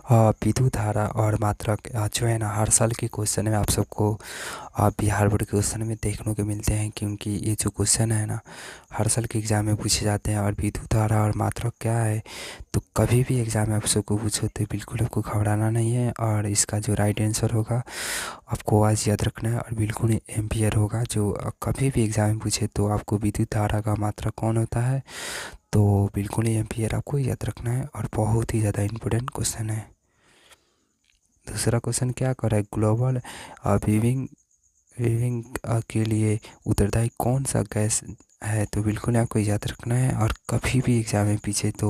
विद्युत धारा और मात्रक जो है ना हर साल के क्वेश्चन में आप सबको बिहार बोर्ड के क्वेश्चन में देखने को मिलते हैं, क्योंकि ये जो क्वेश्चन है ना हर साल के एग्ज़ाम में पूछे जाते हैं। और विद्युत धारा और मात्रक क्या है, तो कभी भी एग्ज़ाम में आप सबको पूछो तो बिल्कुल आपको घबराना नहीं है। और इसका जो राइट आंसर होगा आपको आज याद रखना है, और बिल्कुल ही एम्पियर होगा। जो कभी भी एग्ज़ाम में पूछे तो आपको विद्युत धारा का मात्रक कौन होता है, तो बिल्कुल ही एम्पियर आपको याद रखना है, और बहुत ही ज़्यादा इम्पोर्टेंट क्वेश्चन है। दूसरा क्वेश्चन क्या कर रहा है, ग्लोबल वीविंग वीविंग के लिए उत्तरदायी कौन सा गैस है, तो बिल्कुल आपको याद रखना है। और कभी भी एग्ज़ाम में पीछे तो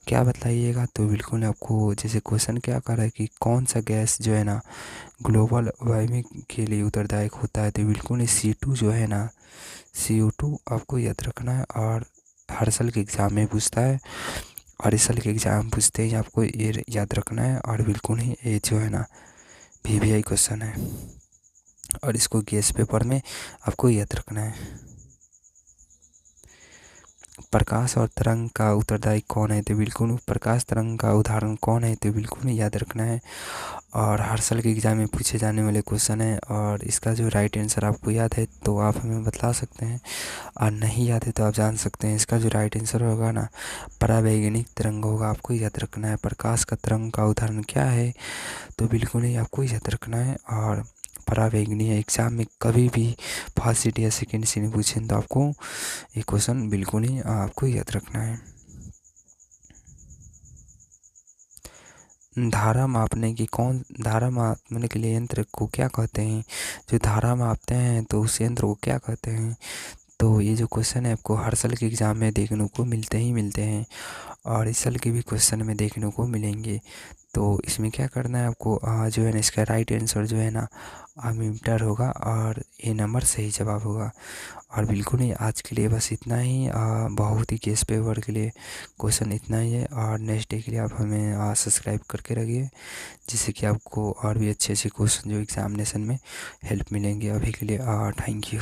क्या बताइएगा, तो बिल्कुल आपको जैसे क्वेश्चन क्या कर रहा है कि कौन सा गैस जो है ना ग्लोबल वार्मिंग के लिए उत्तरदायक होता है, तो बिल्कुल CO2 जो है ना, CO2 आपको याद रखना है। और हर साल के एग्ज़ाम में पूछता है, और इस साल के एग्ज़ाम पूछते ही आपको ये याद रखना है। और बिल्कुल ही ये जो है ना VVI क्वेश्चन है, और इसको गैस पेपर में आपको याद रखना है। प्रकाश और तरंग का उत्तरदायी कौन है, तो बिल्कुल प्रकाश तरंग का उदाहरण कौन है, तो बिल्कुल याद रखना है। और हर साल के एग्ज़ाम में पूछे जाने वाले क्वेश्चन है, और इसका जो राइट आंसर आपको याद है तो आप हमें बता सकते हैं, और नहीं याद है तो आप जान सकते हैं। इसका जो राइट आंसर होगा ना परावैंगनिक तरंग होगा, आपको याद रखना है। प्रकाश का तरंग का उदाहरण क्या है, तो बिल्कुल ही आपको याद रखना है। और परावैंगनी एग्ज़ाम में कभी भी फर्स्ट सीट या सेकेंड सीट में पूछें तो आपको ये क्वेश्चन बिल्कुल ही आपको याद रखना है। धारा मापने के लिए यंत्र को क्या कहते हैं, जो धारा मापते हैं तो उस यंत्र को क्या कहते हैं, तो ये जो क्वेश्चन है आपको हर साल के एग्ज़ाम में देखने को मिलते हैं, और इस साल के भी क्वेश्चन में देखने को मिलेंगे। तो इसमें क्या करना है आपको, जो है ना इसका राइट आंसर जो है ना एमीटर होगा, और ये नंबर सही जवाब होगा। और बिल्कुल ही आज के लिए बस इतना ही। बहुत ही केस पेपर के लिए क्वेश्चन इतना ही है, और नेक्स्ट डे के लिए आप हमें सब्सक्राइब करके रखिए, जिससे कि आपको और भी अच्छे अच्छे क्वेश्चन जो एग्ज़ामिनेशन में हेल्प मिलेंगे। अभी के लिए थैंक यू।